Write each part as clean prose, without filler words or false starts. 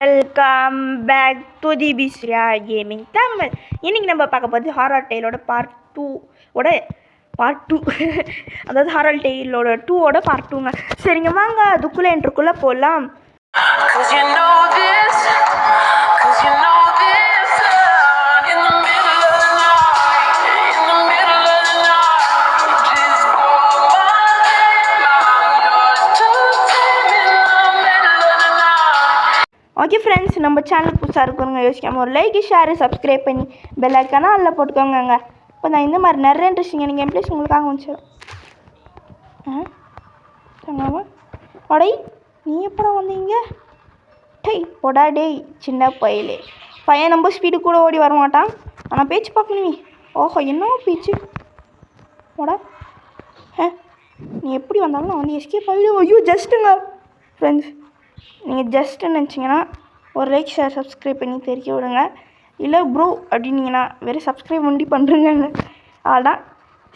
Welcome back to the பிஸ்ரியா gaming Tamil. இன்றைக்கி நம்ம பார்க்க போகிறது ஹாரர் டெய்லோட பார்ட் டூ அதாவது ஹாரர் டெய்லோட 2ஓட பார்ட் 2ங்க. சரிங்க, வாங்க அதுக்குள்ளே என்ட்ருக்குள்ளே போகலாம். ஓகே ஃப்ரெண்ட்ஸ், நம்ம சேனல் புதுசாக இருக்கிறவங்க யோசிக்காமல் ஒரு லைக் ஷேரு சப்ஸ்கிரைப் பண்ணி பெல் ஐக்கானா அதில் போட்டுக்கோங்க. இப்போ நான் இந்த மாதிரி நிறைய இன்ட்ரெஸ்டிங்கான கேம் பிளேஸ் உங்களுக்காக வந்துச்சிடும். அடை, நீ எப்படா வந்தீங்க? டேய் போடா டேய் சின்ன பையன் நம்ம ஸ்பீடு கூட ஓடி வரமாட்டான். ஆனால் பேச்சு பார்க்கணுமே. ஓஹோ, என்ன பேச்சு போடா. நீ எப்படி வந்தாலும் நான் வந்து எஸ்கேப் ஆகிடும். ஐயோ ஜஸ்ட்டுங்க ஃப்ரெண்ட்ஸ், நீங்கள் ஜஸ்ட்டு நினச்சிங்கன்னா ஒரு லைக் ஷேர் சப்ஸ்கிரைப் பண்ணி தெரிவிக்க விடுங்க. இல்லை ப்ரோ அப்படின்னீங்கன்னா வெறும் சப்ஸ்கிரைப் பண்ணி பண்ணுறேங்க. அதான்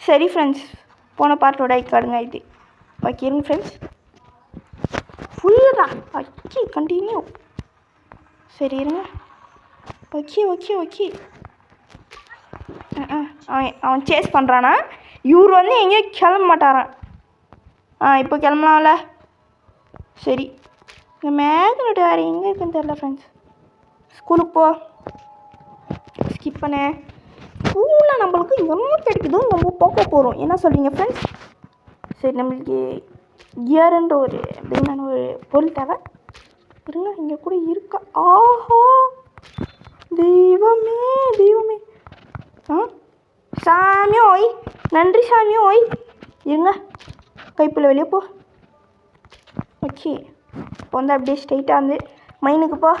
சரி ஃப்ரெண்ட்ஸ், போன பார்ட்டோட ஐக்காடுங்க இது. ஓகே இருங்க ஃப்ரெண்ட்ஸ், ஃபுல்லா ஓகே கண்டினியூ. சரி இருங்க. ஓகே ஓகே ஓகே அவன் சேஸ் பண்ணுறானா? இவர் வந்து எங்கேயோ கிளம்ப மாட்டாரான். இப்போ கிளம்பலாம்ல. சரி, இந்த மேக்னெட் வேறு எங்கே இருக்குன்னு தெரில ஃப்ரெண்ட்ஸ். ஸ்கூலுக்கு போ, ஸ்கிப் பண்ண. ஸ்கூலில் நம்மளுக்கு என்ன கிடைக்குதுன்னு நம்ம பார்க்க போகிறோம். என்ன சொல்கிறீங்க ஃப்ரெண்ட்ஸ்? சரி, நம்மளுக்கு கியருன்ற ஒரு மெயினான ஒரு பொருள் தேவை. இருங்க, இங்கே கூட இருக்கா? ஆஹா தெய்வமே தெய்வமே. சாமி ஓய், நன்றி சாமி ஓய். இருங்க, கைப்பில் வெளியே போ. ஓகே, இப்போ வந்து அப்படியே ஸ்ட்ரைட்டாக வந்து மைனுக்கு போ.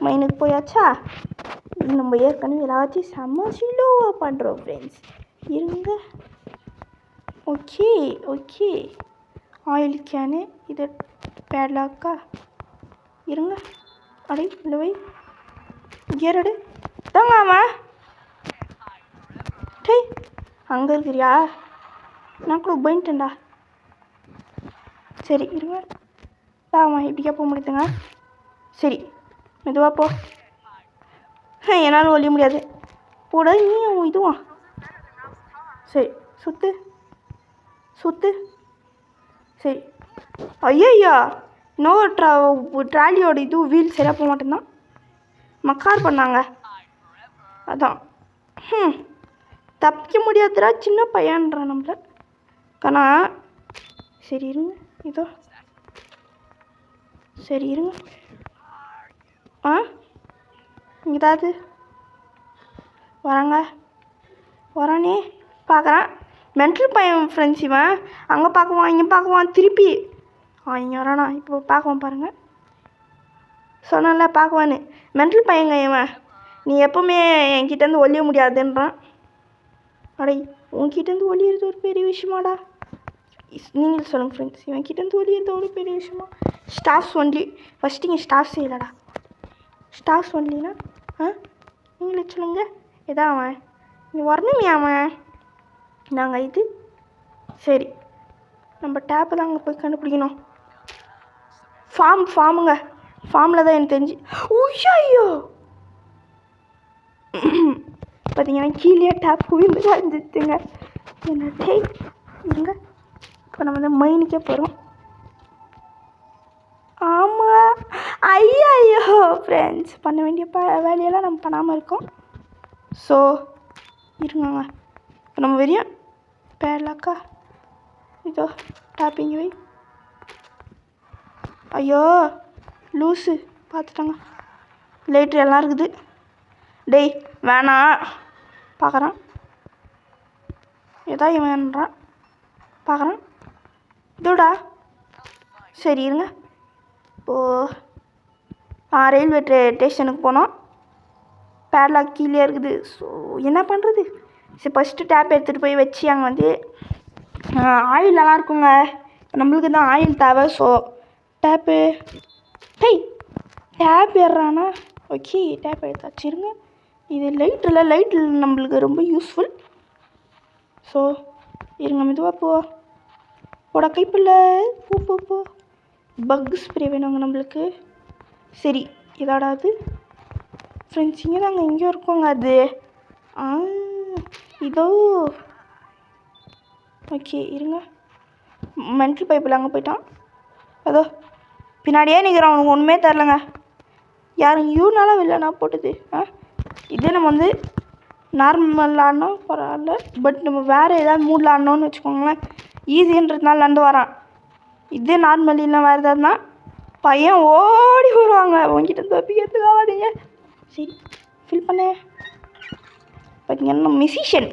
மைனுக்கு போயாச்சா? இது நம்ம ஏற்கனவே எல்லாத்தையும் செம்ம ஸ்லோவாக பண்ணுறோம் ஃப்ரெண்ட்ஸ். இருங்க. ஓகே ஓகே, ஆயில் கேனு இது பேட்லாக்கா? இருங்க, அடை இல்லை வை கியரடு தாங்காமா. டேய் அங்கே இருக்கிறியா? நான் கூட போயிட்டேன்டா. சரி இருங்க, தாமா இப்படிக்கா போக முடியுதுங்க. சரி மெதுவாக போ. என்னால் ஒழிய முடியாது. போட நீ இதுவா? சரி சுத்து சுத்து. சரி. ஐயா இன்னும் ட்ராலியோட இது வீல் சரியாக போக மாட்டேன்தான். மக்கார் பண்ணாங்க அதான். தப்பிக்க முடியாதுடா சின்ன பையன்றான் நம்மள கண்ணா. சரி இருங்க, இதோ சரி இருங்க. ஏதாவது வரானே பார்க்குறான். மென்டல் பையன் ஃப்ரெண்ட்ஸ் இவன். அங்கே பார்க்குவான், இங்கே பார்க்குவான், திருப்பி இங்கே வரானா. இப்போ பார்க்குவான் பாருங்கள், சொன்னல பார்க்குவான்னு. மென்டல் பையங்க இவன். நீ எப்போவுமே என்கிட்டேருந்து ஒழிய முடியாதுன்றான். அடை, உன்கிட்டேருந்து ஒழியிறது ஒரு பெரிய விஷயமாடா. நீங்கள் சொல்லுங்கள் ஃப்ரெண்ட்ஸ், இவன் கிட்டேருந்து ஒழியிறது ஒரு பெரிய விஷயமா? Stars only. ஃபஸ்ட்டு இங்கே ஸ்டார்ஸ் இல்லைடா. ஸ்டார்ஸ் ஒன்லினா நீங்களே சொல்லுங்க. எதா அவன் இங்கே வரணுமே அவன். நாங்கள் இது சரி, நம்ம டேப்பை தான் அங்கே போய் கண்டுபிடிக்கணும். ஃபார்முங்க. ஃபார்மில் தான் எனக்கு தெரிஞ்சு. ஐயோ பார்த்தீங்கன்னா கீழே டேப் விழுந்து இருந்துச்சுங்க. என்ன டே இருங்க. இப்போ நம்ம வந்து மைனுக்கே போகிறோம். ஆமாம் ஐயோ ஃப்ரெண்ட்ஸ், பண்ண வேண்டிய வேலையெல்லாம் நம்ம பண்ணாமல் இருக்கோம். ஸோ இருங்க, இப்போ நம்ம வெறியும் பேர்லாக்கா இதோ டாப்பிங் வை. ஐயோ லூஸு பார்த்துட்டாங்க. லைட்ரு எல்லாம் இருக்குது. டேய் வேணாம். பார்க்குறான் ஏதா இவன்றான். பார்க்குறான் இதோடா. சரி இருங்க. ரயில்வே ஸ்டேஷனுக்கு போனோம். பேட்லாக் கீழே இருக்குது. ஸோ என்ன பண்ணுறது? சரி ஃபஸ்ட்டு டேப் எடுத்துகிட்டு போய் வச்சு அங்கே வந்து ஆயிலெல்லாம் இருக்குங்க. நம்மளுக்கு தான் ஆயில் தேவை. ஸோ டேப்பு டேப் ஏறுறானா? ஓகே டேப் எடுத்து வச்சுருங்க. இது லைட்டில் நம்மளுக்கு ரொம்ப யூஸ்ஃபுல். ஸோ இருங்க மெதுவாக போட கைப்பில்ல போ. பக் ஸ்ப்ரே வேணுங்க நம்மளுக்கு. சரி இதோடாது ஃப்ரெண்ட்ஸ் இங்கே தாங்க எங்கேயோ இருக்கோங்க அது. இதோ ஓகே இருங்க. மென்டல் பைப்பில் அங்கே போயிட்டான். அதோ பின்னாடியே நிற்கிறான். அவனுக்கு ஒன்றுமே தரலங்க. யாரும் இவனால வில்லனா போட்டது. இதே நம்ம வந்து நார்மல் ஆடினா பரவாயில்ல. பட் நம்ம வேறு ஏதாவது மூடில் ஆடணும்னு வச்சுக்கோங்களேன். ஈஸின்றதுனால நடந்து வரான். இதே நார்மல் இல்லை வேறு ஏதாவதுனா பையன் ஓடி வருவாங்க. உங்ககிட்ட தப்பிக்கிறதுக்கு ஆகாதீங்க. சரி ஃபில் பண்ண பார்த்தீங்கன்னா மியூசிஷியன்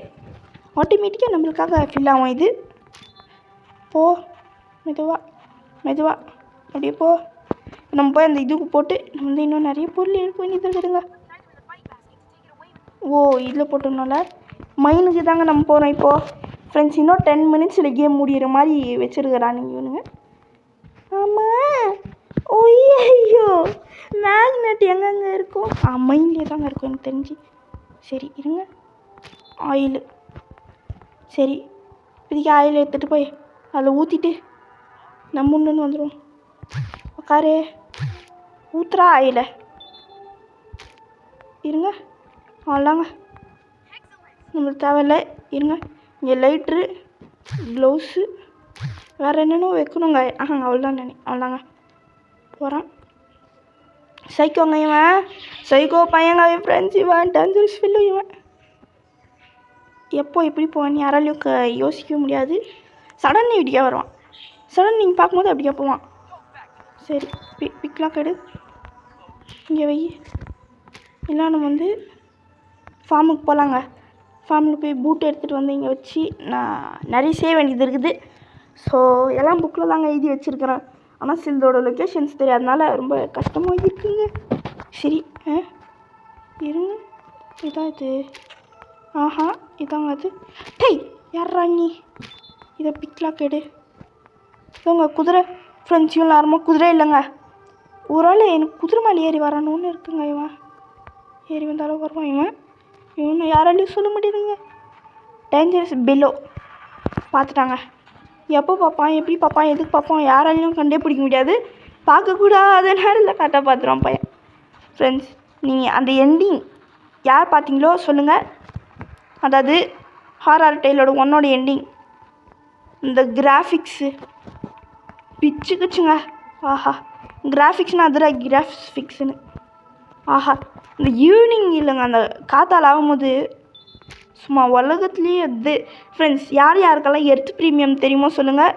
ஆட்டோமேட்டிக்காக நம்மளுக்காக ஃபில் ஆகும். இது போ மெதுவாக அப்படியே போ. நம்ம போய் அந்த இதுக்கு போட்டு நம்ம வந்து இன்னும் நிறைய பொருள் எடுக்க வேண்டியது இருக்குதுங்க. ஓ இதில் போட்டோம்னால மைனுக்கு தாங்க நம்ம போகிறோம் இப்போது. ஃப்ரெண்ட்ஸ் இன்னும் 10 மினிட்ஸில் கேம் முடிகிற மாதிரி வச்சுருக்கிறானுங்க இவனுங்க. ஆமாம் ஐயோ மேக்னெட் எங்கெங்கே இருக்கும்? மைன்லேயே தாங்க இருக்கும் எனக்கு தெரிஞ்சு. சரி இருங்க. ஆயில் சரி இப்போதைக்கு ஆயில் எடுத்துகிட்டு போய் அதில் ஊற்றிட்டு நம்ம ஒன்று வந்துடும். உக்காரு ஊற்றுறா ஆயிலை. இருங்க அவ்வளோதாங்க நம்மளுக்கு தேவையில்லை. இருங்க இங்கே லைட்ரு க்ளவுஸு வேறு என்னென்ன வைக்கணுங்க. அவ்வளோதாங்க போகிறான். சைக்கோங்க இவன். சைக்கோ பையங்க ஃப்ரெண்ட்ஸ். இவன் டேஞ்சரஸ் ஃபில்லு. இவன் எப்போ எப்படி போவான்னு யாராலையும் யோசிக்க முடியாது. சடன் இப்படியா வருவான். சடன் நீங்கள் பார்க்கும்போது அப்படியே போவான். சரி பிக்லாம் கெடு இங்கே வை. இல்லை நம்ம வந்து ஃபார்முக்கு போகலாங்க. ஃபார்மில் போய் பூட்டு எடுத்துகிட்டு வந்து இங்கே வச்சு நான் நிறைய செய்ய வேண்டியது இருக்குது. ஸோ எல்லாம் புக்கில் தாங்க எழுதி வச்சுருக்கிறேன். ஆனால் சிலதோட லொக்கேஷன்ஸ் தெரியாதனால ரொம்ப கஷ்டமாக இருக்குங்க. சரி இருங்க இதான் இது. இதாங்க அது. டேய் யாரா நீ? இதை பிக்லாம் கெடு. இதோங்க குதிரை ஃப்ரெண்ட்ஸ். இவன் யாருமா குதிரை இல்லைங்க. ஒரு ஆள் எனக்கு குதிரை மேலே ஏறி வரானோன்னு இருக்குங்க. இவன் ஏறி வந்தாலும் வருவான். இவனை யாராலையும் சொல்ல முடியுதுங்க. டேஞ்சரஸ் பெல்லோ பார்த்துட்டாங்க. எப்போ பார்ப்பான் எப்படி பார்ப்பான் எதுக்கு பார்ப்பான் யாராலையும் கண்டே பிடிக்க முடியாது. பார்க்கக்கூடாத நேரத்தில் கரெக்டாக பார்த்துருவான் பையன். ஃப்ரெண்ட்ஸ் நீங்கள் அந்த எண்டிங் யார் பார்த்தீங்களோ சொல்லுங்கள். அதாவது ஹாரர் டெய்லோட 1 எண்டிங் இந்த கிராஃபிக்ஸு பிச்சுக்குச்சுங்க. கிராஃபிக்ஸ்னால் அதுதான் கிராஃபிக்ஸுன்னு. இந்த ஈவினிங் இல்லைங்க அந்த காத்தால் ஆகும்போது சும்மா உலகத்துலேயே அது. ஃப்ரெண்ட்ஸ் யாருக்கெல்லாம் எர்த் ப்ரீமியம் தெரியுமோ சொல்லுங்கள்.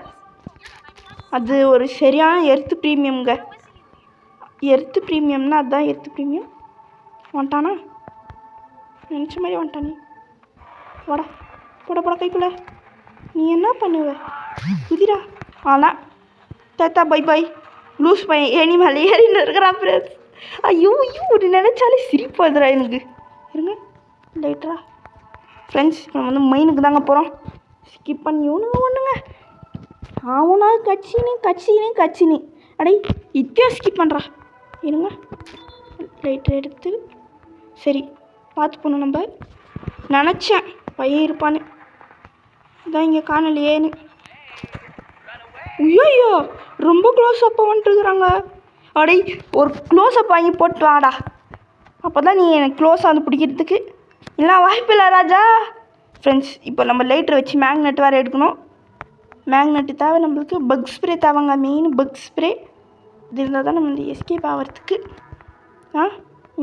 அது ஒரு சரியான எர்த் ப்ரீமியம்ங்க. எர்த் ப்ரீமியம்னா அதுதான் எர்த் ப்ரீமியம். வந்துட்டானா? நினச்ச மாதிரி வந்துட்டானே. வாடா போட கைக்குள்ள. நீ என்ன பண்ணுவ? குதிரா ஆனால் தாத்தா பை பாய். லூஸ் பையன் ஏனி மேலே ஏறின்னு இருக்கிறான் ஃப்ரெண்ட்ஸ். ஐயோ ஒரு நினச்சாலே சிரிப்பு வந்துடா எனக்கு. இருங்க லைட்டரா ஃப்ரெண்ட்ஸ் நம்ம வந்து மெயினுக்கு தாங்க போகிறோம். ஸ்கிப் பண்ணி ஒன்றுங்க அவனா கட்சினு அடே இத்தியா ஸ்கிப் பண்ணுறா. இருங்க லைட்டர் எடுத்து சரி பார்த்து போகணும். நம்ம நினச்சேன் பையன் இருப்பான்னு. இதான் இங்கே காணலையேன்னு. ஐயோ ரொம்ப க்ளோஸ் அப்போ வந்துட்டுருக்குறாங்க. அடே ஒரு க்ளோஸ் அப் வாங்கி போட்டு வாடா. அப்போ தான் நீ எனக்கு க்ளோஸாக வந்து பிடிக்கிறதுக்கு. இல்லை வாய்ப்பு இல்லை ராஜா. ஃப்ரெண்ட்ஸ் இப்போ நம்ம லைட்டரை வச்சு மேக்னெட் வேறு எடுக்கணும். மேக்னெட்டு தேவை நம்மளுக்கு. பக் ஸ்ப்ரே தேவைங்க. மெயின் பக் ஸ்ப்ரே இது இருந்தால் தான் நம்ம வந்து எஸ்கேப் ஆகிறதுக்கு.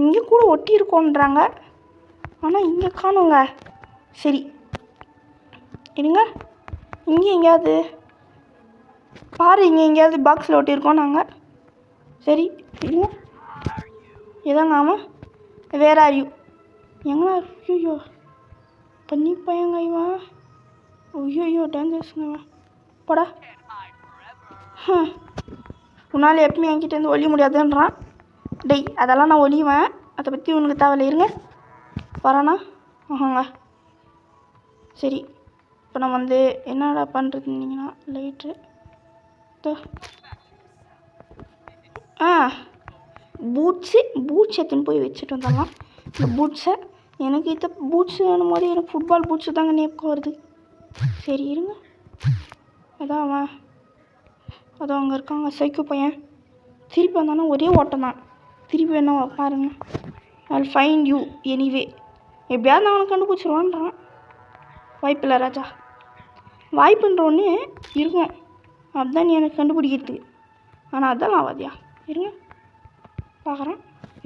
இங்கே கூட ஒட்டி இருக்கோன்றாங்க ஆனால் இங்கே காணுங்க. சரி இருங்க இங்கே எங்கேயாவது பாரு. இங்கே எங்கேயாவது பாக்ஸில் ஒட்டியிருக்கோம் நாங்கள். சரி இருங்க எதாங்க ஆமாம் வேற ஆரியும் எங்கண்ணா? ஐயோ பண்ணி பையங்க இவன். ஐயோ டேஞ்சரஸ்ங்க இவன். போடா. உன்னால் எப்பவுமே என்கிட்டேருந்து ஒழிய முடியாதுன்றான். டெய் அதெல்லாம் நான் ஒழிவேன். அதை பற்றி உனக்கு தேவையில்லை. இருங்க வரானா? சரி இப்போ நான் வந்து என்னடா பண்ணுறதுனீங்கன்னா லைட்ரு பூட்ஸு எடுத்துன்னு போய் வச்சுட்டு வந்துடலாம். இந்த பூட்ஸை எனக்கு இந்த பூட்ஸு வேணும் போது எனக்கு ஃபுட்பால் பூட்ஸு தாங்க ஞாபகம் வருது. சரி இருங்க அதான் அவன் அதுவும் அங்கே இருக்காங்க சைக்கோ பையன். திருப்பி வந்தானா ஒரே ஓட்டம் தான். திருப்பி என்ன பாருங்க. I'll find you anyway. எப்படியாவது அவனை கண்டுபிடிச்சிருவான்றான். வாய்ப்பில்லை ராஜா. வாய்ப்புன்ற ஒன்று இருக்கும், அதுதான் நீ எனக்கு கண்டுபிடிக்கிறது. ஆனால் அதுதான் ஆகாதியா. இருங்க பார்க்குறேன்.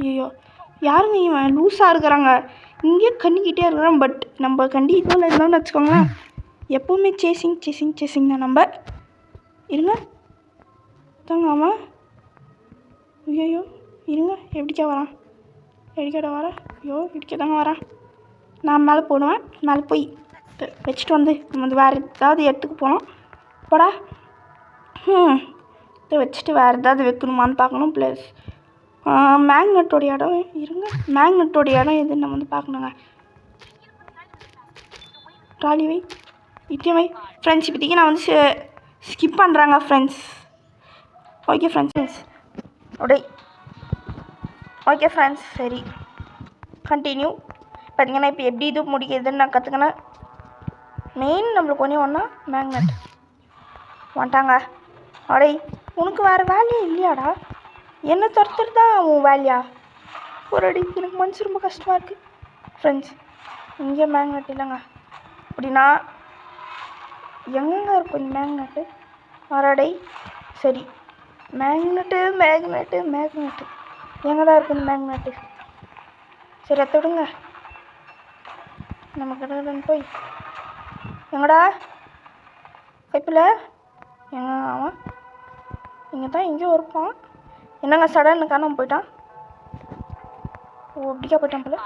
ஐயோ யாருங்க இவன் லூஸாக இருக்கிறாங்க. இங்கே கண்டிக்கிட்டே இருக்கிறான். பட் நம்ம கண்டிப்பாக இருந்தோம்னு வச்சுக்கோங்களேன், எப்போவுமே சேசிங் தான் நம்ம. இருங்க தாங்க அவன். ஐயோ இருங்க எப்படிக்கா வரான், எப்படிக்கா வர. ஐயோ இப்படிக்க தாங்க வரான். நான் மேலே போடுவேன். மேலே போய் வச்சுட்டு வந்து நம்ம வந்து வேறு ஏதாவது இடத்துக்கு போகணும். போடா. இதை வச்சுட்டு வேறு ஏதாவது வைக்கணுமான்னு பார்க்கணும். ப்ளஸ் மேக்னெட்டோடைய இடம். இருங்க மேக்னெட்டோடைய இடம் எதுன்னு நம்ம வந்து பார்க்கணுங்க. ட்ராலி வை, இட்லி வை. ஃப்ரெண்ட்ஸ் இப்போதைக்கு நான் வந்து ஸ்கிப் பண்ணுறாங்க ஃப்ரெண்ட்ஸ். ஓகே ஃப்ரெண்ட்ஸ் அப்படியே. ஓகே ஃப்ரெண்ட்ஸ் சரி கண்டினியூ. பார்த்தீங்கன்னா இப்போ எப்படி இது முடிக்கிறதுன்னு நான் கற்றுக்கினேன். மெயின் நம்மளுக்கு ஒன்றா மேக்னெட் வந்துட்டாங்க. அடே உனக்கு வேறு வேலையே இல்லையாடா? என்ன துரத்துறது தான் உன் வேலையா? ஒரு அடி எனக்கு மனசு ரொம்ப கஷ்டமாக இருக்குது ஃப்ரெண்ட்ஸ். இங்கே மேக்னெட் இல்லைங்க. அப்படின்னா எங்கெங்க இருக்கும் இந்த மேக்னெட்டு? வரடை சரி மேக்னெட்டு எங்கே தான் இருக்குது இந்த மேக்னெட்டு? சரி அதை விடுங்க. நம்ம கடவுள் போய் எங்கடா கைப்பில் எங்க அவன் இங்கே தான் எங்கேயோ இருப்பான். என்னங்க சடன்னு காணாமல் போயிட்டான். ஓ அப்படிக்கா போயிட்டான் போல.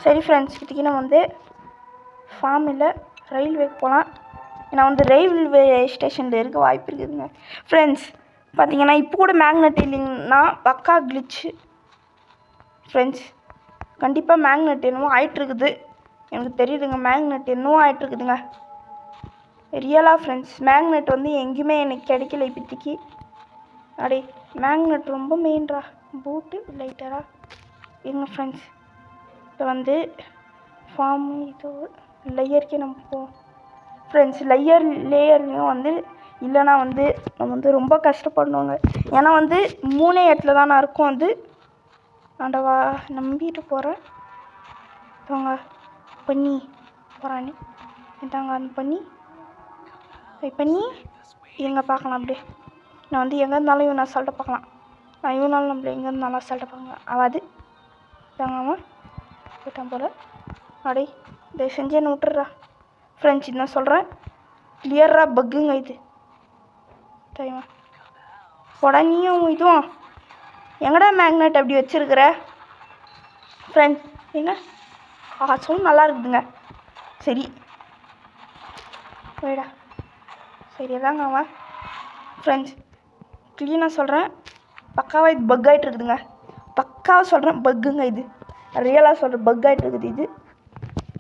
சரி ஃப்ரெண்ட்ஸ் இப்போதைக்கு நம்ம வந்து ஃபார்ம் இல்லை ரயில்வேக்கு போகலாம். ஏன்னா வந்து ரயில்வே ஸ்டேஷனில் இருக்க வாய்ப்பு இருக்குதுங்க ஃப்ரெண்ட்ஸ். பார்த்தீங்கன்னா இப்போ கூட மேக்னெட் இல்லைங்கன்னா பக்கா கிளிச்சு ஃப்ரெண்ட்ஸ். கண்டிப்பாக மேக்னெட் என்னவோ ஆகிட்டுருக்குது எனக்கு தெரியுதுங்க. மேக்னெட் என்னவோ ஆகிட்டுருக்குதுங்க ரியலாக ஃப்ரெண்ட்ஸ். மேக்னெட் வந்து எங்கேயுமே எனக்கு கிடைக்கல இப்போதைக்கு. அடே மேக்னெட் ரொம்ப மெயின்ரா. பூட்டு லைட்டரா எங்க ஃப்ரெண்ட்ஸ். இப்போ வந்து ஃபார்ம் இது லேயருக்கே நம்ம போவோம் ஃப்ரெண்ட்ஸ். லேயர்லேயும் வந்து இல்லைனா வந்து நம்ம வந்து ரொம்ப கஷ்டப்படணுங்க. ஏன்னா வந்து 3 இடத்துல தான் நான் இருக்கும். வந்து ஆண்டவா நம்பிட்டு போகிறேன். தாங்க பண்ணி போகிறானே தாங்க அந்த பண்ணி எங்கே பார்க்கலாம். அப்படியே நான் வந்து எங்கே இருந்தாலும் இவன் அசால்ட்டாக பார்க்கலாம். நான் இவனாலும் நம்மள எங்கே இருந்தாலும் அசால்ட்டாக பார்க்கலாம். அவாது தாங்க அவன் போயிட்டான் போல். அடே இதை செஞ்சு என்ன விட்டுறா ஃப்ரெண்ட்ஸ். என்ன சொல்கிறேன் கிளியராக பக்குங்க இது தெரியுமா? போடா நீயும் இதுவும் எங்கடா மேக்னெட் அப்படி வச்சுருக்குற ஃப்ரெண்ட்ஸ்? எங்க சவுண்ட் நல்லா இருக்குதுங்க. சரி போயிடா. சரி அதாங்க அவன் ஃப்ரெண்ட்ஸ் க்ளீனாக சொல்கிறேன். பக்காவாக இது பக் ஆகிட்டு இருக்குதுங்க. பக்காவாக சொல்கிறேன் பக்குங்க இது. ரியலாக சொல்கிறேன் பக் ஆகிட்டு இருக்குது இது.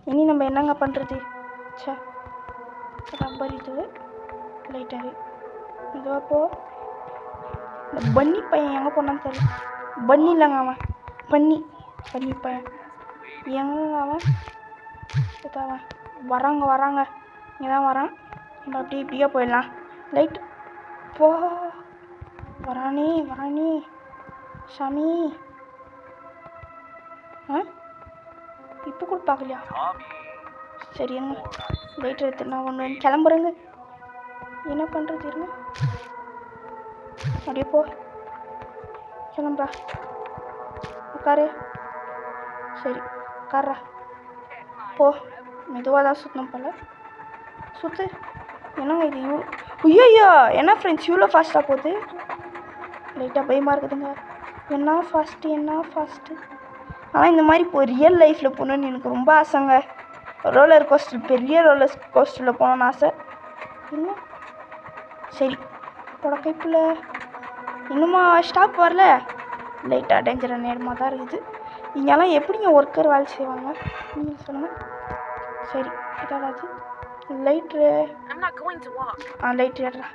இனி நம்ம என்னங்க பண்ணுறது? சே ரப்பர் இது லைட்டாகவே இதுவாக போ. இந்த பன்னி பையன் எங்கே போனான்னு தெரியல. பன்னி இல்லைங்க அவன் பன்னி பையன் எங்க அவன்? அவன் வராங்க இங்கே தான் வரான். நம்ம அப்படி இப்படியே போயிடலாம். லைட் போ. வரானே சாமி. இப்போ கூட பார்க்கலையா? சரி என்ன லைட் எடுத்து நான் ஒன்று கிளம்புறேங்க. என்ன பண்ணுறது இருங்க. அப்படியே போ கிளம்புறா. உட்காரு. சரி உட்கார்றா. போ மெதுவாக தான் சுற்றணும் போல். சுற்று. என்னங்க இது ஐயோ என்ன ஃப்ரெண்ட்ஸ் இவ்வளோ ஃபாஸ்ட்டாக போகுது? லைட்டாக பயமாக இருக்குதுங்க. என்ன ஃபாஸ்ட்டு. ஆனால் இந்த மாதிரி இப்போ ரியல் லைஃப்பில் போகணுன்னு எனக்கு ரொம்ப ஆசைங்க. ரோலர் கோஸ்டர் பெரிய ரோலர் கோஸ்டரில் போகணுன்னு ஆசை. இன்னும் சரி போட கைப்புல இன்னுமா ஸ்டாப் வரல. லைட்டாக டேஞ்சரான நேரமாக தான் இருக்குது. இங்கெல்லாம் எப்படிங்க ஒர்க்கர் வேலை செய்வாங்க நீங்கள் சொல்லுங்கள். சரி இதாடாது லைட்ரு. லைட் ஏடுறா.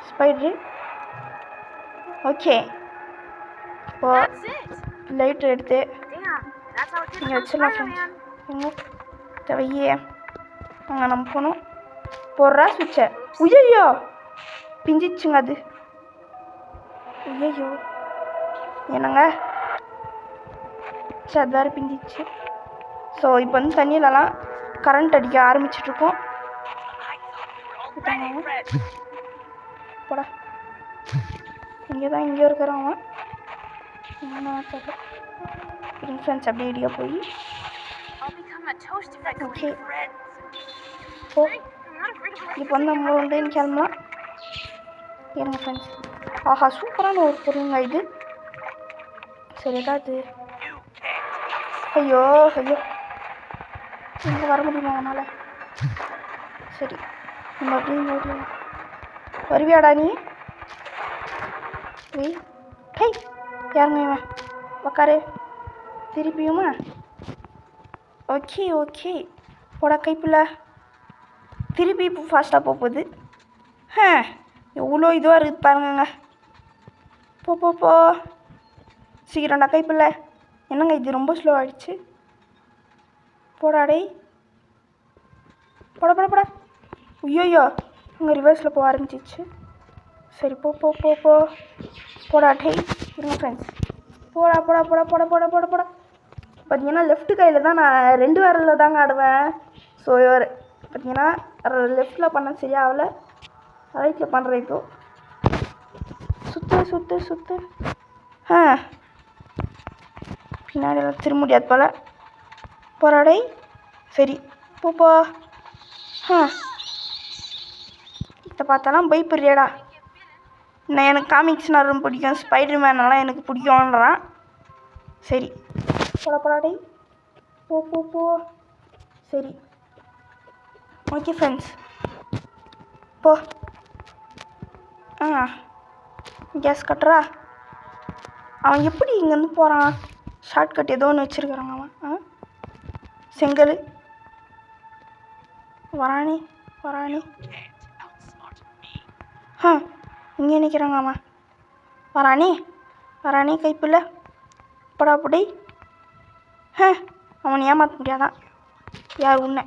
Spider okay. இப்போ லைட் எடுத்து நீங்கள் வச்சிடலாம் ஃப்ரெண்ட்ஸ். எங்கே தேவையே அங்கே நம்ம போகணும். போடுறா சுவிட்சை. உய்யோ பிஞ்சிச்சுங்க அது. உய்யோ என்னங்க சரி அது வேறு பிஞ்சிச்சு. ஸோ இப்போ வந்து தண்ணியிலலாம் கரண்ட் அடிக்க ஆரம்பிச்சிட்ருக்கோம். போடா இங்கே தான் இங்கே இருக்கிறான் அவன். என்ன தெரியல. ஃப்ரெண்ட்ஸ் அப்படியே ஐடியா போய் ஓகே ஓ இப்போ வந்து நம்ம வந்து கிளம்பலாம். ஏங்க ஃப்ரெண்ட்ஸ் ஆஹா சூப்பரான ஒரு பொருளுங்க இது. சரி ஏதாவது ஐயோ ஐயோ இங்கே வர முடியுமா அவனால்? சரி நம்ம அப்படியே வருவியாடா நீ? ஹை யாருங்க இவன்? உக்காரு திருப்பியுமா? ஓகே ஓகே போடா கைப்புள்ள. திருப்பி இப்போ ஃபாஸ்ட்டாக போகுது. எவ்வளோ இதுவாக இருக்குது பாருங்கங்க. போ போ போ சீக்கிரம்டா கைப்புள்ள. என்னங்க இது ரொம்ப ஸ்லோ ஆகிடுச்சு. போடாடே போட போட போட. ஐயோயோ அங்கே ரிவர்ஸில் போக ஆரம்பிச்சிச்சு. சரி போ போ போ போ போடா டே. இருங்க ஃப்ரெண்ட்ஸ் போடா போடா போடா போட போட போட போட. பார்த்தீங்கன்னா லெஃப்ட் கையில் தான் நான் 2 விரலில் தாங்க ஆடுவேன். ஸோ பார்த்தீங்கன்னா லெஃப்டில் பண்ண சரியாகல, ரைட்டில் பண்ணுறேன். இப்போ சுற்று சுற்று சுற்று. பின்னாடி திரும்ப முடியாது போல். போராடை சரி போப்போ. இதை பார்த்தாலாம் பயப்படுறியாடா? நான் எனக்கு காமிக்ஸ்னா ரொம்ப பிடிக்கும், ஸ்பைடர் மேனெல்லாம் எனக்கு பிடிக்கும்ன்றான். சரி போடாடை போ போ போ. சரி ஓகே ஃப்ரெண்ட்ஸ் போ. கேஸ் கட்டுறா. அவன் எப்படி இங்கேருந்து போகிறான்? ஷார்ட்கட் ஏதோ ஒன்று வச்சுருக்குறாங்க அவன். செங்கல் வரானே வரானே. இங்கே நிற்கிறாங்க அவன். வரானே வரானே கைப்பில்லை படா புடை. அவனை ஏமாற்ற முடியாதான். யார் உன்னை?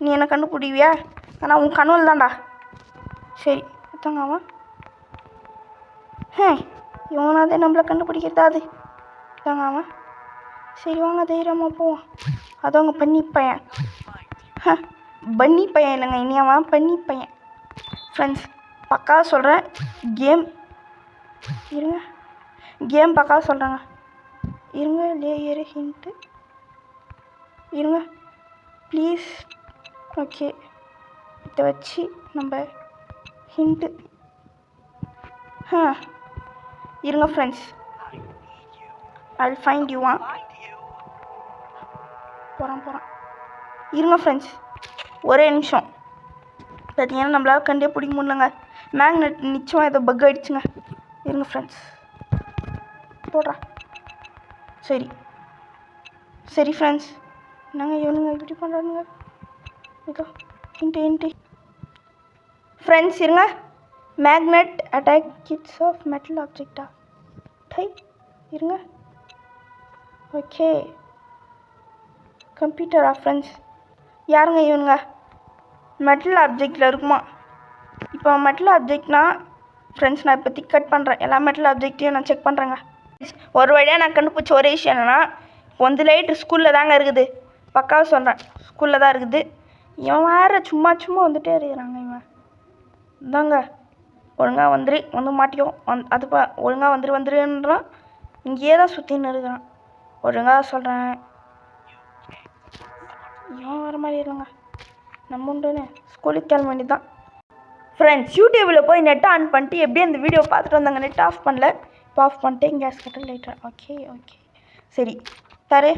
நீ என்ன கண்டுபிடிவியா? ஆனால் உன் கனவுல தான்டா. சரி எத்தங்க அவன். இவனாதே நம்மளை கண்டுபிடிக்கிறதாது தாங்க அவன். சரி வாங்க தைரியமாக போவான். அதவங்க பன்னி பையன். பன்னி பையன் இல்லைங்க இனியாவான் பன்னி பையன். ஃப்ரெண்ட்ஸ் பக்காவாக சொல்கிறேன். கேம் பக்காவாக சொல்கிறேங்க. இருங்க லேயரு ஹிண்ட்டு இருங்க ப்ளீஸ். ஓகே இதை வச்சு நம்ம ஹிண்ட்டு இருங்க friends. I will find you. போகிறான் இருங்க ஃப்ரெண்ட்ஸ் ஒரே நிமிஷம். பார்த்தீங்கன்னா நம்மளால் கண்டே பிடிக்க முடியலங்க. மேக்னெட் நிச்சயமாக ஏதோ பக் ஆகிடுச்சுங்க. இருங்க ஃப்ரெண்ட்ஸ் போடுறா. சரி ஃப்ரெண்ட்ஸ் என்னங்க இவனுங்க இப்படி பண்ணுறானுங்க. இதோ ஹிண்ட்டு ஃப்ரெண்ட்ஸ் இருங்க. Magnet attack kids of metal ஆப்ஜெக்டா இருங்க. ஓகே கம்ப்யூட்டரா ஃப்ரெண்ட்ஸ்? யாருங்க இவனுங்க? மெட்டல் ஆப்ஜெக்டில் இருக்குமா? இப்போ மெட்டல் ஆப்ஜெக்ட்னா ஃப்ரெண்ட்ஸ் நான் இப்போ கட் பண்ணுறேன். எல்லா மெட்டல் ஆப்ஜெக்டையும் நான் செக் பண்ணுறேங்க. ஒரு வழியாக நான் கண்டுபிடிச்ச ஒரே விஷயம் என்னென்னா வந்து லைட்டு ஸ்கூலில் தாங்க இருக்குது. பக்காவாக சொல்கிறேன் ஸ்கூலில் தான் இருக்குது. இவன் வேறு சும்மா வந்துகிட்டே இருக்கிறாங்க. இவன் இதாங்க ஒழுங்காக வந்து மாட்டிக்கும். அதுப்பா ஒழுங்காக வந்துருன்றான். இங்கேயே தான் சுற்றின்னு இருக்கிறான். ஒழுங்காக சொல்கிறேன். இவன் வர மாதிரி இருங்க. நம்ம உண்டுன்னு ஸ்கூலுக்கு கிளம்ப வேண்டியது தான். ஃப்ரெண்ட்ஸ் யூடியூப்பில் போய் நெட்டை ஆன் பண்ணிட்டு எப்படியே அந்த வீடியோ பார்த்துட்டு வந்தாங்க. நெட் ஆஃப் பண்ணல, இப்போ ஆஃப் பண்ணிட்டு கேஸ் கட்ட லைட்டர். ஓகே சரி சார்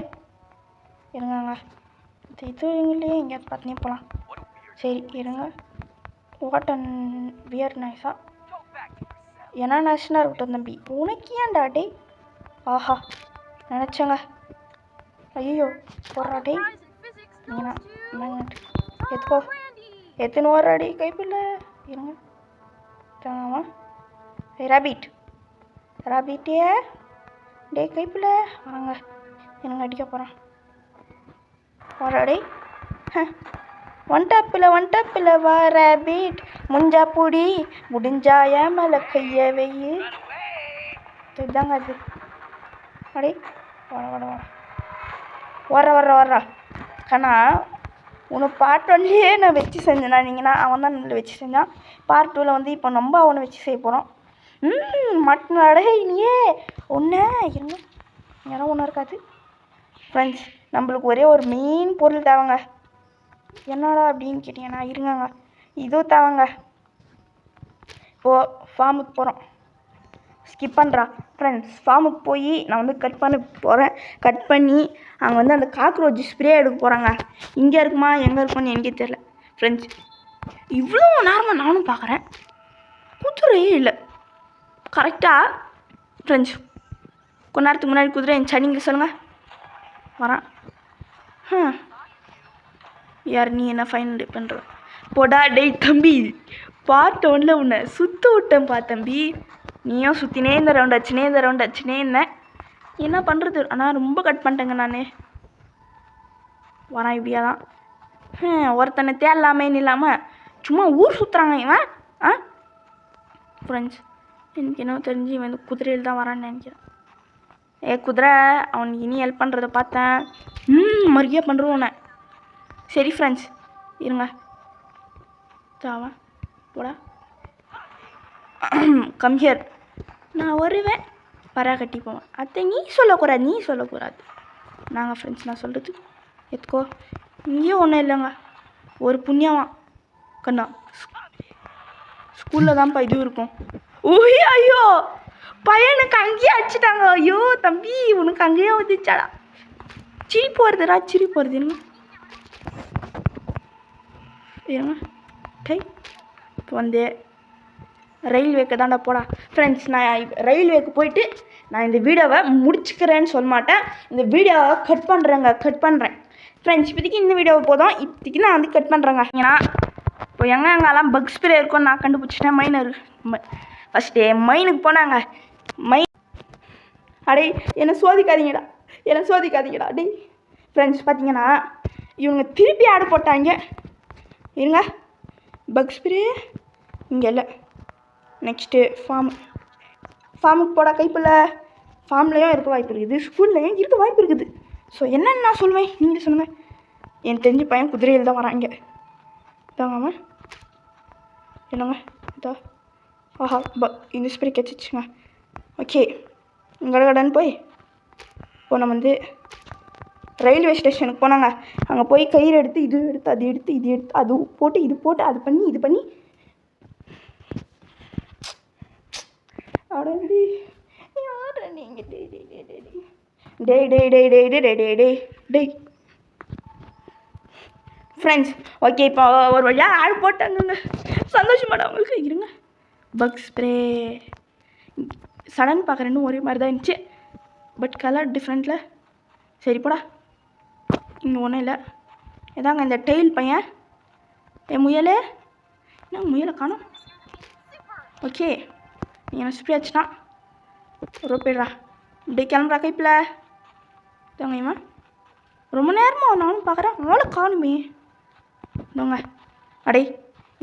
இருங்க. இது இல்லையே எங்கேயாவது பார்த்துனே போகலாம். சரி இருங்க. வாட் அண்ட் வியர் நைஸா ஏன்னா நஷ்னா இருக்கட்டும் தம்பி. உனக்கு ஏன்டா டே? ஆஹா நினச்சேங்க. ஐயோ போடுறா டே. நீனா மேக்னெட் எத்துக்கோ எத்தனை வராடி கைப்பில்லை. இருங்க தாமா ரேபிட்டே டே கைப்பில்லை வாங்க. எனக்கு அடிக்க போகிறான். வராடே ஒன் டப்பில் வர பீட் முஞ்சா பூடி முடிஞ்சாய மேலே கைய வெயி இதுதாங்க அது. அடே வர கண்ணா உனக்கு பார்ட் ஒன்லேயே நான் வச்சு செஞ்சேனா நீங்கன்னா அவன் தான் நல்ல வச்சு செஞ்சான். பார்ட் 2ல் வந்து இப்போ நம்ம அவனை வச்சு செய்ய போகிறோம். மட்டன் அடே நீயே ஒன்று இருங்க யாரும் ஒன்றும் இருக்காது ஃப்ரெண்ட்ஸ். நம்மளுக்கு ஒரே ஒரு மெயின் பொருள் தேவைங்க. என்னடா அப்படின்னு கேட்டிங்கன்னா இருங்கங்க இதுவும் தேவைங்க. இப்போது ஃபார்முக்கு போகிறோம். ஸ்கிப் பண்ணுறா ஃப்ரெண்ட்ஸ். ஃபார்முக்கு போய் நான் வந்து கட் பண்ண போகிறேன். கட் பண்ணி அங்கே வந்து அந்த காக்ரோச் ஸ்ப்ரே எடுக்க போகிறாங்க. இங்கே இருக்குமா எங்கே இருக்கும்னு எனக்கே தெரில ஃப்ரெண்ட்ஸ். இவ்வளோ நேரமாக நானும் பார்க்குறேன் குதிரையே இல்லை கரெக்டாக ஃப்ரெண்ட்ஸ். கொஞ்ச நேரத்துக்கு முன்னாடி குதிரை என் சனிங்க சொல்லுங்கள் வரான். யார் நீ என்ன ஃபைனல் பண்ணுற போடா டேய் தம்பி. பார்ட் 1ல் உன்னை சுற்ற விட்டேன்ப்பா தம்பி. நீயும் சுற்றினே இந்த ரவுண்ட் அச்சுனே இருந்தேன் என்ன பண்ணுறது. ஆனால் ரொம்ப கட் பண்ணிட்டேங்க நான் வரான் இப்படியா தான். ஒருத்தனை தேடலாமேன்னு இல்லாமல் சும்மா ஊர் சுற்றுறாங்க இவன். ஃப்ரெண்ட்ஸ் எனக்கு என்ன தெரிஞ்சு இவன் இந்த குதிரையில் தான் வரான்னு நினைக்கிறேன். குதிரை அவனுக்கு இனி ஹெல்ப் பண்ணுறத பார்த்தேன். மறுக்கையாக பண்ணுறோம் உன்னை. சரி ஃப்ரெண்ட்ஸ் இருங்க தாவா போடா கம்ஹியர். நான் வருவேன் பரா கட்டி போவேன். அத்தை நீ சொல்லக்கூடாது நாங்கள் ஃப்ரெண்ட்ஸ் நான் சொல்கிறது எத்துக்கோ. இங்கேயும் ஒன்றும் இல்லைங்க ஒரு புண்ணியமா கண்ணா ஸ்கூலில் தான்ப்பா இது இருக்கும். ஐயோ பையனுக்கு அங்கேயே அடிச்சிட்டாங்க. ஐயோ தம்பி உனக்கு அங்கேயே வந்துச்சாடா. சிரிப்பு வருது இருங்க டை. இப்போ வந்து ரயில்வேக்கு தாண்டா போடா ஃப்ரெண்ட்ஸ். நான் ரயில்வேக்கு போயிட்டு நான் இந்த வீடியோவை முடிச்சுக்கிறேன்னு சொல்ல மாட்டேன். இந்த வீடியோவை கட் பண்ணுறேன் ஃப்ரெண்ட்ஸ். இப்போதைக்கு இந்த வீடியோவை போதும். இப்போதைக்கு நான் வந்து கட் பண்ணுறேங்க. ஏன்னா இப்போ எங்கெல்லாம் பக் ஸ்ப்ரே இருக்கும்னு நான் கண்டுபிடிச்சிட்டேன். மைனர் ஃபஸ்ட்டு மைனுக்கு போனாங்க. அடே என்னை சோதிக்காதீங்கடா அடே ஃப்ரெண்ட்ஸ். பார்த்தீங்கன்னா இவங்க திருப்பி ஆடு போட்டாங்க. இருங்க பக் ஸ்ப்ரே இங்கே இல்லை. நெக்ஸ்ட்டு ஃபார்முக்கு போட கைப்பில்லை. ஃபார்ம்லேயும் இருக்க வாய்ப்பு இருக்குது, ஸ்கூல்லையும் இருக்க வாய்ப்பு இருக்குது. ஸோ என்னென்னு நான் சொல்லுவேன் நீங்களே சொல்லுங்கள். எனக்கு தெரிஞ்ச பையன் குதிரையில் தான் வராங்க. இதாங்க என்னங்க இதா இந்த ஸ்ப்ரே கிடச்சிச்சுங்க. ஓகே கடகடன்னு போய் இப்போ நம்ம வந்து ரயில்வே ஸ்டேஷனுக்கு போனாங்க. அங்கே போய் கயிறு எடுத்து இது எடுத்து அது போட்டு இது போட்டு அது பண்ணி இது பண்ணி அடடி யார நீங்கள் டேய் ஃப்ரெண்ட்ஸ். ஓகே இப்போ ஒரு வழியாக ஆடு போட்டாங்க. சந்தோஷமாடா அவங்களுக்கு. இருங்க பக் ஸ்ப்ரே சடன் பார்க்க ரெண்டும் ஒரே மாதிரி தான் இருந்துச்சு. பட் கலர் டிஃப்ரெண்ட்டில். சரி போடா இங்கே ஒன்றும் இல்லை. இதாங்க இந்த டெயில் பையன். முயலே என்ன முயலை காணும். ஓகே என்ன ஸ்ப்ரே ஆச்சுட்டான். போயிடுறா இப்படி கிளம்புறா கைப்பில் தாங்கம்மா. ரொம்ப நேரமாக நானும் பார்க்குறேன் அவளை காணுமே. இந்தோங்க அடே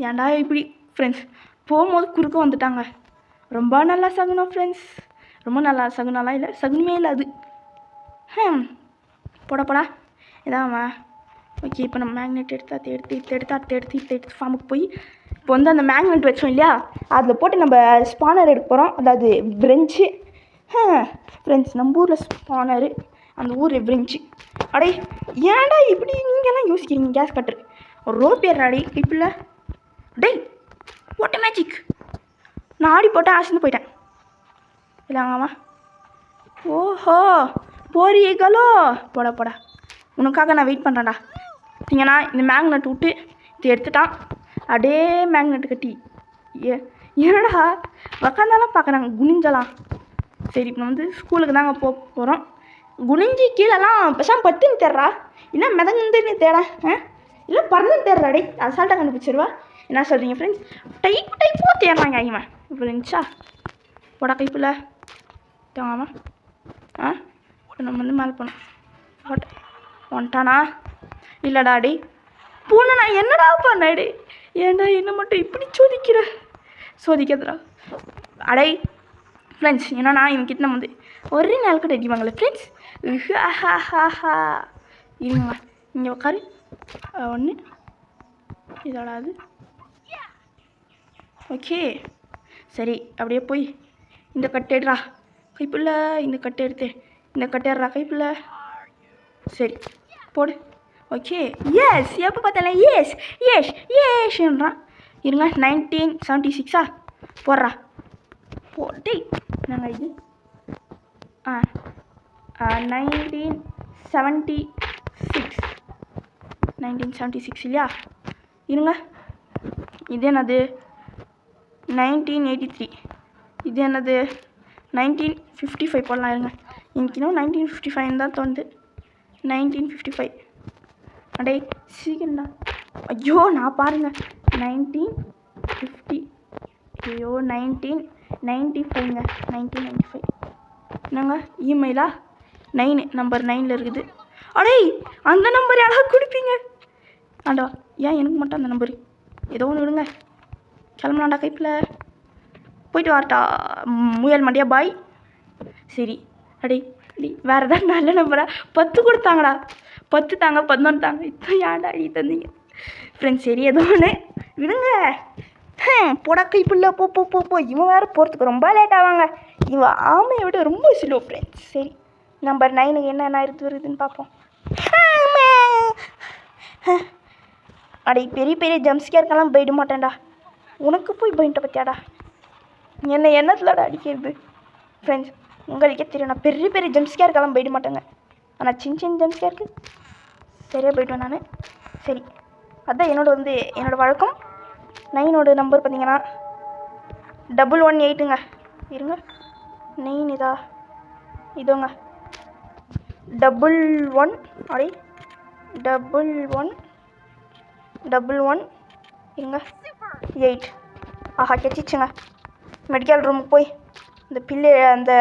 ஏன்டா இப்படி ஃப்ரெண்ட்ஸ். போகும்போது குறுக்க வந்துட்டாங்க. ரொம்ப நல்லா சகுனம் ஃப்ரெண்ட்ஸ். ரொம்ப நல்லா சகுனாலாம் இல்லை சகுனமே இல்லை அது. போடா இதாம்மா. ஓகே இப்போ நம்ம மேக்னெட் எடுத்து ஃபார்முக்கு போய் இப்போ வந்து அந்த மேக்னெட் வச்சோம் இல்லையா அதில் போட்டு நம்ம ஸ்பானர் எடுக்க போகிறோம். அதாவது பிரெஞ்சு ஃப்ரெண்ட்ஸ். நம்ம ஊரில் ஸ்பானரு அந்த ஊரில் பிரெஞ்சு. அடே ஏன்டா இப்படி நீங்கள்லாம் யோசிக்கிறீங்க. கேஸ் கட்டுரு ரோப் ஏறாடி கைப்பில்லை. டேய் வாட் மேஜிக். நான் ஆடி போட்டேன் ஆசைந்து போயிட்டேன் இல்லைங்கம்மா. ஓஹோ போறீங்களோ போடா உனக்காக நான் வெயிட் பண்ணுறேன்டா. பார்த்தீங்கன்னா இந்த மேக்னெட் விட்டு இது எடுத்துட்டான். அப்படியே மேக்னெட் கட்டி என்னடா உக்காந்தாலாம் பார்க்குறாங்க குனிஞ்சலாம். சரி இப்போ வந்து ஸ்கூலுக்கு தாங்க போகிறோம். குனிஞ்சி கீழெல்லாம் பெசாமல் பத்துன்னு தேடுறா இல்லை மிதங்குன்னு தேட இல்லை பறந்துன்னு தேடுறா. டே அசால்ட்டாக கண்டுபிடிச்சிருவா. என்ன சொல்கிறீங்க ஃப்ரெண்ட்ஸ். டைப்போ தேடுறாங்க இவன் இப்போ இருந்துச்சா. போடா கைப்பில் தாங்காமா. இப்போ நம்ம வந்து மேலே போனோம். வந்துட்டானா இல்லைடா டே பூனை நான் என்னடா பண்ணாடே? ஏன்டா என்ன மட்டும் இப்படி சோதிக்காதடா. அடை ஃப்ரெண்ட்ஸ், என்னன்னா இவங்கிட்ட நம்ம வந்து ஒரே நாள் கூட அடிப்பாங்களே ஃப்ரெண்ட்ஸ். இருங்க இங்கே உட்காரு. ஒன்று இதோட அது ஓகே. சரி, அப்படியே போய் இந்த கட்டேடுறா கைப்புள்ள. இந்த கட்டை எடுத்து இந்த கட்டேடுறா கைப்புள்ள. சரி போடு. ஓகே. எஸ், எப்போ பார்த்தாலும் ஏஷ்ன்றான். இருங்க, 1976 போடுறா. போட்டே நாங்கள் இது 1976 இல்லையா? இருங்க, இது என்னது 1983. இது என்னது 1955 போடலாம். இருங்க, எனக்கு இன்னும் 1955 தான் தோணுது. 1955 அடே சீக்கிரம்டா. ஐயோ நான் பாருங்க 1950. ஐயோ 1995ங்க. 1995 என்னங்க இமெயிலா 9 நம்பர் 9ல் இருக்குது. அடே அந்த நம்பர் யாராவது கொடுப்பீங்க? ஆண்டா, ஏன் எனக்கு மட்டும் அந்த நம்பரு? ஏதோ ஒன்று விடுங்க. கிளம்பலாண்டா கைப்பில். போயிட்டு வரட்டா முயல் மண்டியா பாய். சரி அடே வேறு ஏதாவது நல்ல நம்பரா? 10 கொடுத்தாங்கடா. 10 தாங்க, 11 தாங்க. இப்போ ஏன்டா அடி தந்தீங்க ஃப்ரெண்ட்ஸ்? சரி ஏதோ ஒன்று விடுங்க. போடா கைப்புள்ள. போ போ போ போ. இவன் வேறு போகிறதுக்கு ரொம்ப லேட் ஆவாங்க. இவன் ஆமையை விட ரொம்ப ஸ்லோ ஃப்ரெண்ட்ஸ். சரி, நம்பர் 9க்கு என்ன வருதுன்னு பார்ப்போம். அடே பெரிய பெரிய ஜம்ஸ்கேருக்கெல்லாம் போயிட மாட்டேன்டா. உனக்கு போய் போயிட்ட பற்றியாடா? என்ன என்னத்துலடா அடிக்கிறது? ஃப்ரெண்ட்ஸ், உங்களுக்கே தெரியும் நான் பெரிய பெரிய ஜம்ஸ்கேருக்கெல்லாம் போயிட மாட்டேங்க. ஆனால் சின்ன ஜம்ஸ்கேருக்கு சரியாக போய்ட்டேன் நான். சரி, அதுதான் என்னோடய வழக்கம். 9ஓட நம்பர் பார்த்தீங்கன்னா 118ங்க. இருங்க, 9 இதா இதோங்க 11. அடே 11 இருங்க 8. ஆஹா கெச்சிச்சுங்க. மெடிக்கல் ரூமுக்கு போய் இந்த அந்த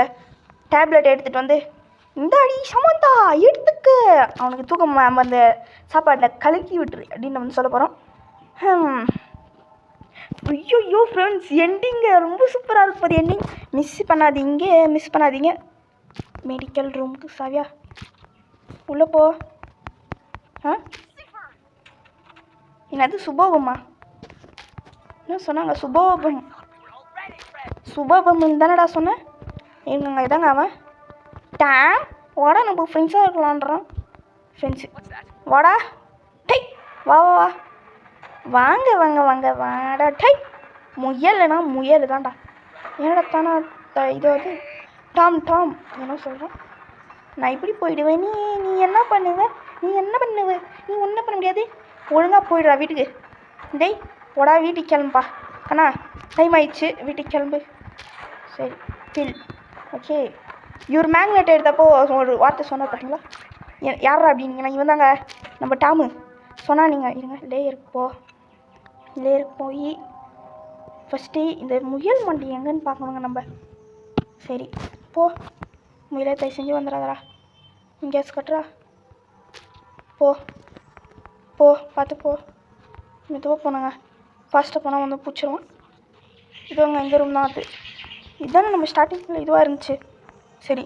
டேப்லெட் எடுத்துகிட்டு வந்து இந்த அடி சமந்தா எடுத்துக்க, அவனுக்கு தூக்கம் அந்த சாப்பாட்டில் கலக்கி விட்டுரு அப்படின்னு வந்து சொல்ல போகிறோம். ஐயோ ஃப்ரெண்ட்ஸ், எண்டிங்க ரொம்ப சூப்பராக இருப்பது. எண்டிங் மிஸ் பண்ணாதீங்க. மெடிக்கல் ரூமுக்கு சாவியா உள்ளே போ. என்னது சுபோகமா? என்ன சொன்னாங்க? சுபோகம் தானடா சொன்னேன். எங்கங்க இதாங்க அவன் டேம் வாடா, நம்ம ஃப்ரெண்ட்ஸாக இருக்கலான்றான். ஃப்ரெண்ட்ஸு வாடா டை. வா வாங்க வாடா டை. முயல்னா முயல் தான்டா. என்னடா தானே இது வந்து டாம் என்ன சொல்கிறேன்? நான் இப்படி போயிடுவேன். நீ என்ன பண்ணுவ? நீ ஒன்றும் பண்ண முடியாது. ஒழுங்காக போயிடுறா வீட்டுக்கு. டேய் போடா, வீட்டுக்கு கிளம்புப்பா. அண்ணா டைம் ஆயிடுச்சு, வீட்டுக்கு கிளம்பு. சரி பில். ஓகே, இவர் மேக்னெட் எடுத்தப்போ ஒரு வார்த்தை சொன்ன பார்த்தீங்களா? யாரா அப்படின்னீங்கன்னா இவன் தாங்க நம்ம டாமு. சொன்னால் நீங்கள் இருங்க, லேயருக்கு போய் ஃபஸ்ட்டு இந்த முயல் மண்டி எங்கன்னு பார்க்கணுங்க நம்ம. சரி போ முயலை, தயவு செஞ்சு வந்துடாதரா. கேஸ் கட்டுறா. போ பார்த்து போ. மெதுவாக போனாங்க. ஃபாஸ்ட்டாக போனால் வந்து பூச்சிருவான். இதுவாங்க எங்கள் ரூம் தான். இதுதானே நம்ம ஸ்டார்டிங்கில் இதுவாக இருந்துச்சு. சரி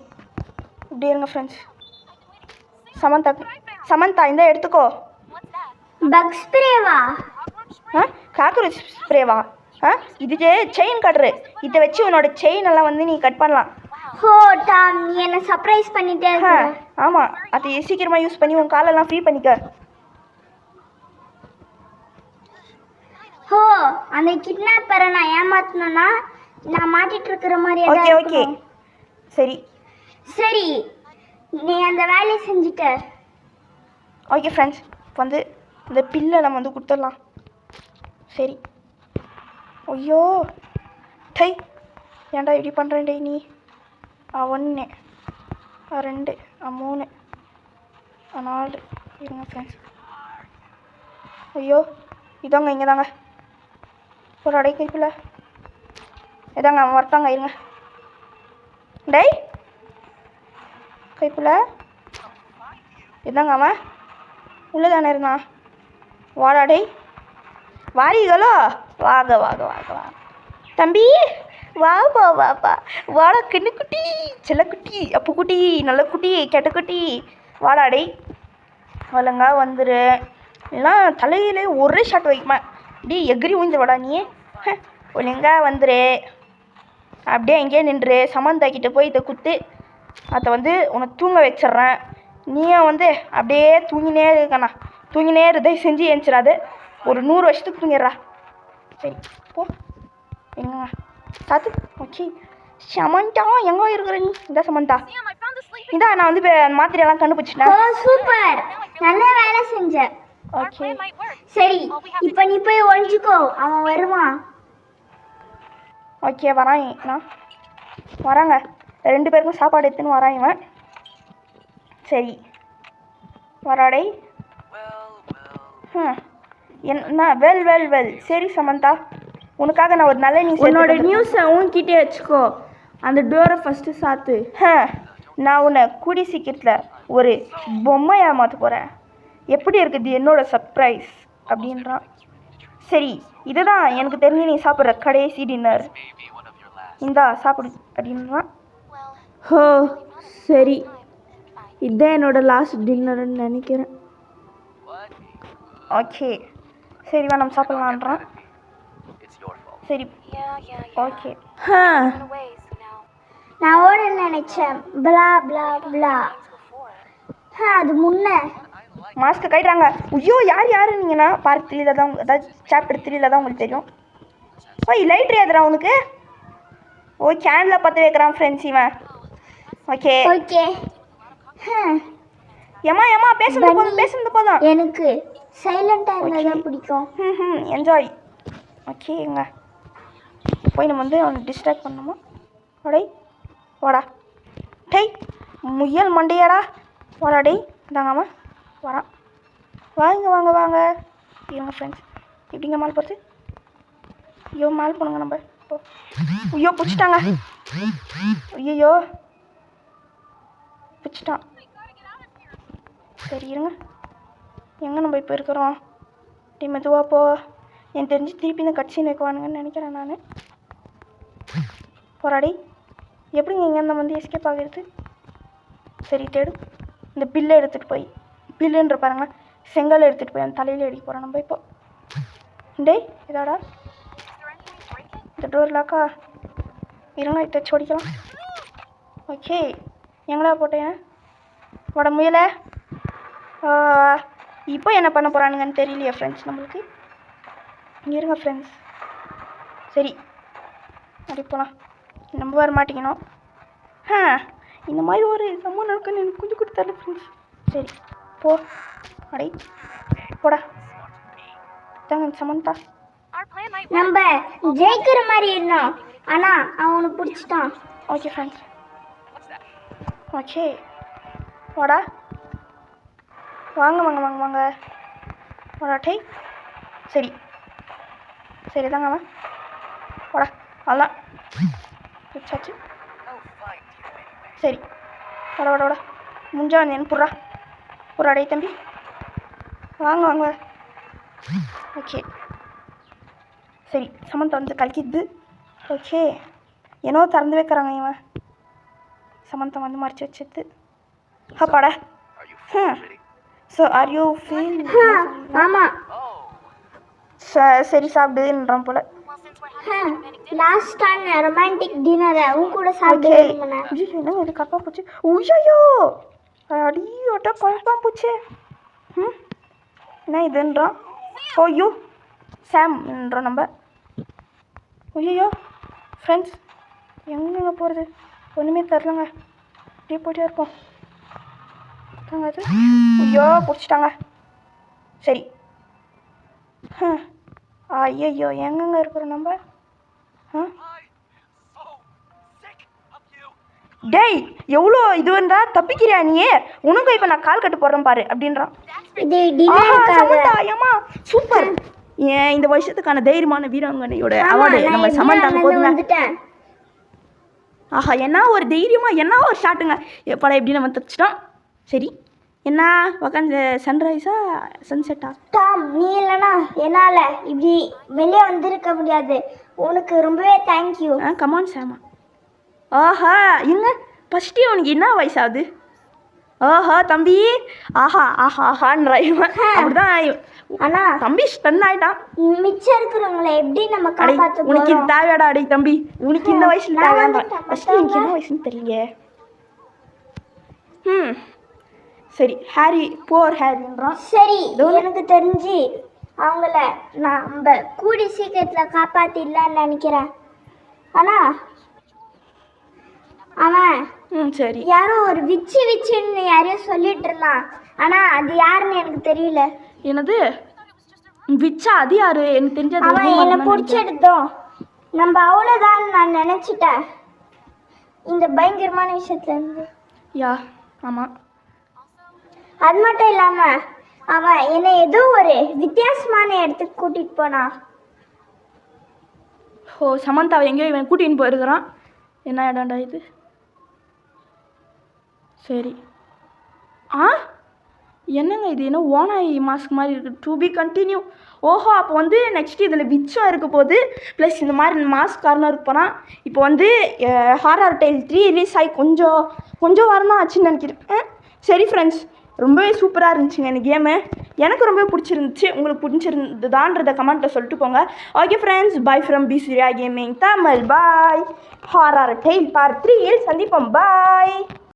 இப்படி இருங்க ஃப்ரெண்ட்ஸ். சமந்தா இந்த எடுத்துக்கோ. பக் ஸ்ப்ரேவா? காக்ரோச் ஸ்ப்ரேவா? இது செயின் கட்டுரு. இதை வச்சு உன்னோட செயின் எல்லாம் வந்து நீ கட் பண்ணலாம். ஹோ டாம், நீ என்ன சர்ப்ரைஸ் பண்ணிட்டே இருக்க. ஆமாம், அது சீக்கிரமாக யூஸ் பண்ணி உன் காலெல்லாம் ஃப்ரீ பண்ணிக்க. ஹோ, அந்த கிட்னாப்பரை நான் ஏமாத்தணும்னா நான் மாட்டிட்டு இருக்கிற மாதிரி. ஓகே சரி நீ அந்த வேலையை செஞ்சுட்ட. ஓகே ஃப்ரெண்ட்ஸ், இப்போ வந்து இந்த பில்லை நம்ம வந்து கொடுத்துடலாம். சரி. ஐயோ டை, ஏன்டா இப்படி பண்ணுறேன்டே நீ? 1 2 3 4 இருங்க ஃப்ரெண்ட்ஸ். ஐயோ இதாங்க இங்கே தாங்க ஒரு அடை கைப்பில் இதாங்க அவன் வரட்டாங்க. இருங்க டை கைப்பில் இதாங்க அவன் உள்ளே தானே இருந்தான். வாடா டேய் வாரீங்களோ வாங்க வாங்க வாங்க வாங்க தம்பி வாப்பா வாப்பா வாடா கண்ணுக்குட்டி செல்லக்குட்டி அப்புக்குட்டி நல்ல குட்டி கெட்டக்குட்டி வாடா டேய் ஒழுங்கா வந்துரு எல்லாம் தலையிலே ஒரே ஷாட் வைக்குமா டேய் எகிரி ஊந்து வாடா நீ ஒழுங்கா வந்துரு அப்படியே எங்கேயே நின்று சமந்தாக்கிட்ட போய் இதை குத்து அதை வந்து உன்னை தூங்க வச்சிட்றேன் நீயும் வந்து அப்படியே தூங்கினே இருக்கண்ணா தூங்கினே இருதை செஞ்சு ஏஞ்சிடாது ஒரு 100 வருஷத்துக்கு தூங்கிடுறா சரி போ எங்க சாத்து ஓகே சமந்தா எங்கே இருக்கிற நீ இந்த சமந்தா இதா நான் வந்து மாத்திரையெல்லாம் கண்டுபிடிச்சிட்டேன் சூப்பர் நல்ல வேலை செஞ்ச ஓகே சரி இப்போ நீ போய் ஒழிஞ்சுக்கோ அவன் வருவான் ஓகே வரான் நான் வராங்க 2 பேருக்கும் சாப்பாடு எடுத்துன்னு வரான் இவன் சரி வராடை என்ன வெல் வெல் வெல் சரி சமந்தா உனக்காக நான் ஒரு நல்ல நியூஸ் உன்னோட நியூஸை உன்கிட்டே வச்சுக்கோ அந்த டோரை ஃபஸ்ட்டு சாத்து நான் உன்னை கூடி சீக்கிரத்தில் ஒரு பொம்மையாக மாற்ற போகிறேன் எப்படி இருக்குது என்னோட சர்ப்ரைஸ் அப்படின்றான் சரி இதுதான் எனக்கு தெரிஞ்சு நீ சாப்பிட்ற கடைசி டின்னர் இந்தா சாப்பிடு அப்படின்றான் ஹோ சரி இதுதான் என்னோட லாஸ்ட் டின்னர்னு நினைக்கிறேன் ஓகே சரி வா நம்ம சாப்பிட்லான்றான் சரி ஓகே நான் ஓட நினைச்சேன் பிளா பிளா பிளா அது முன்ன மாஸ்க்கு கைட்டாங்க ஐயோ யாருன்னீங்கன்னா பார்ட் 3ல தான் அதாவது சாப்டர் 3ல தான் உங்களுக்கு தெரியும் ஓய் லைட்ரு எதுறா உனக்கு ஓ கேனில் பற்ற வைக்கிறான் ஃப்ரெண்ட்ஸ் இவன் ஓகே ஓகே ஏமா பேசுனது போதும் எனக்கு சைலண்டாக இருந்தால் தான் பிடிக்கும் என்ஜாய் ஓகேங்க போய் நம்ம வந்து அவனை டிஸ்ட்ராக்ட் பண்ணணுமா வாடை வாடா டேய் முயல் மண்டையாடா வாடா டேய் இந்தாங்கம்மா வரான் வாங்க வாங்க வாங்க இருங்க ஃப்ரெண்ட்ஸ் எப்படிங்க மால் போகிறது ஐயோ மால் போனுங்க நம்ம போ ஐயோ பிடிச்சிட்டாங்க ஐயோ பிடிச்சிட்டான் சரி இருங்க எங்கே நம்ம இப்போ இருக்கிறோம் டீ மெதுவாக போ எனக்கு தெரிஞ்சு திருப்பி இந்த கட்சின்னு வைக்குவானுங்கன்னு நினைக்கிறேன் நான் போராடி எப்படிங்க இங்கே வந்து எஸ்கேப் ஆகிறது சரி தேடு இந்த பில்லை எடுத்துகிட்டு போய் பில்லுன்ற பாருங்களேன் செங்கல் எடுத்துகிட்டு போய் அந்த தலையில் அடிக்க போகிறோம் நம்ம இப்போ டேய் இதோடா இந்த டோர் லாக்கா இருங்க இதை ஓடிக்கலாம் ஓகே எங்கடா போட்டேன் வட முயலை இப்போ என்ன பண்ண போகிறானுங்கன்னு தெரியலையா ஃப்ரெண்ட்ஸ் நம்மளுக்கு இங்கே இருங்க ஃப்ரெண்ட்ஸ் சரி அப்படி போகலாம் நம்ம வர மாட்டேங்கணும் இந்த மாதிரி ஒரு சம்பவம் நடக்குன்னு எனக்கு கொஞ்சம் கொடுத்தாரு ஃப்ரெண்ட்ஸ் சரி போ அடை போடா தாங்க சமந்தா நம்ம ஜெயிக்கிற மாதிரி இருந்தோம் ஆனால் அவனை பிடிச்சிட்டான் ஓகே ஃப்ரெண்ட்ஸ் ஓகே வாடா வாங்க வாங்க வாங்க வாங்க வாடா டை சரி சரி தாங்க அவன் வாடா அதான் பிடிச்சாச்சு சரி வாடா வாடா வாடா முடிஞ்சா வந்து என்ன புட்றா புறா டை தம்பி வாங்க வாங்க ஓகே சரி சமந்தா வந்து கலக்கிது ஓகே என்னோ திறந்து வைக்கிறாங்க இவன் சமந்தா வந்து மறைச்சி வச்சது அப்பாடா ஸோ ஆர் யூ ஃபீல் ஆமாம் சரி சாப்பிடுன்றான் போல லாஸ்டான ரொமான்டிக் டின்னரை அவங்க கூட சாப்பிட்டு என்ன இது கப்பா போச்சு ஐயோ அடியோட்ட குழப்பா போச்சு என்ன இதுன்றான் ஓய்யோ சாம்ன்றோம் நம்ம ஐயோ ஃப்ரெண்ட்ஸ் எங்கெங்க போகிறது ஒன்றுமே தரலங்க அப்படியே போயிட்டே இருப்போம் அது ஐயோ பிடிச்சிட்டாங்க சரி ஐயோ எங்கெங்க இருக்கிறோம் நம்ம டேய் எவ்வளோ இதுவன்றா தப்பிக்கிறியா நீ உனக்கும் இப்போ நான் கால் கட்டு போடுறேன் பாரு அப்படின்றான் ஏமா சூப்பர் ஏன் இந்த வருஷத்துக்கான தைரியமான வீராங்கனையோட அவார்டு நம்ம சமந்தாங்க போதுங்க ஆஹா என்ன ஒரு தைரியமா என்ன ஒரு ஷாட்டுங்க எப்படா எப்படி நம்ம தச்சிட்டோம் சரி என்ன உக்காந்து சன்ரைஸா சன்செட்டா? டாம், நீ இல்லைனா என்னால் இப்படி வெளியே வந்திருக்க முடியாது. உனக்கு ரொம்பவே தேங்க்யூ. கமான் சாமா. ஆஹா இருங்க, ஃபஸ்ட்டு உனக்கு என்ன வயசாகுது? ஆஹா தம்பி, ஆஹா ஆஹா ஆஹான்ற அப்படிதான். ஆனால் தம்பி ஸ்டன் ஆயிட்டான். மிச்சம் இருக்கிறவங்களை எப்படி நம்ம அடே, காப்பாற்ற உனக்கு இது போகிறோம்? தேவையாடா? அடே தம்பி, உனக்கு இந்த வயசுல நான் தேவையாடா? வந்துட்டேன், ஃபஸ்ட்டு உனக்கு என்ன வயசுன்னு தெரியல. சரி, ஹாரி போர் ஹாரின்றான். சரி, எனக்கு தெரிஞ்சு அவங்கள நம்ம கூடி சீக்கிரத்தில் காப்பாற்றிடலான்னு நினைக்கிறேன். ஆனால் அவன் சரி. யாரோ ஒரு விச்சுன்னு யாரையோ சொல்லிட்டு இருந்தான். ஆனால் அது யாருன்னு எனக்கு தெரியல. என்னது விச்சா? அது யாரு? எனக்கு தெரிஞ்சது அவன் என்னை பிடிச்செடுத்தோம். நம்ம அவ்வளோதான் நான் நினச்சிட்டேன் இந்த பயங்கரமான விஷயத்துலேருந்து. யா ஆமாம். அது மட்டும் இல்லாமல் அவன் என்னை ஏதோ ஒரு வித்தியாசமான இடத்துக்கு கூட்டிகிட்டு போனான். ஓ, சமந்தாவை எங்கேயோ இவன் கூட்டின்னு போயிருக்கிறான். என்ன இடம்டா இது? சரி. என்னங்க இது? என்ன ஓனாய் மாஸ்க் மாதிரி இருக்குது. To be continue. ஓஹோ, அப்போ வந்து நெக்ஸ்ட் இதில் விச்சம் இருக்க போகுது. ப்ளஸ் இந்த மாதிரி மாஸ்க் கார்னர் போனால் இப்போ வந்து ஹாரர் டெய்ல் 3 ரிலீஸ் ஆகி கொஞ்சம் வாரம் தான் ஆச்சுன்னு நினைக்கிறேன். சரி ஃப்ரெண்ட்ஸ், ரொம்பவே சூப்பராக இருந்துச்சுங்க இந்த கேமு. எனக்கு ரொம்பவே பிடிச்சிருந்துச்சு. உங்களுக்கு பிடிச்சிருந்துதான்றதை கமெண்ட்டில் சொல்லிட்டு போங்க. Okay friends, bye from P Surya gaming Tamil. Bye. Horror tale part 3 சந்திப்போம். பாய்.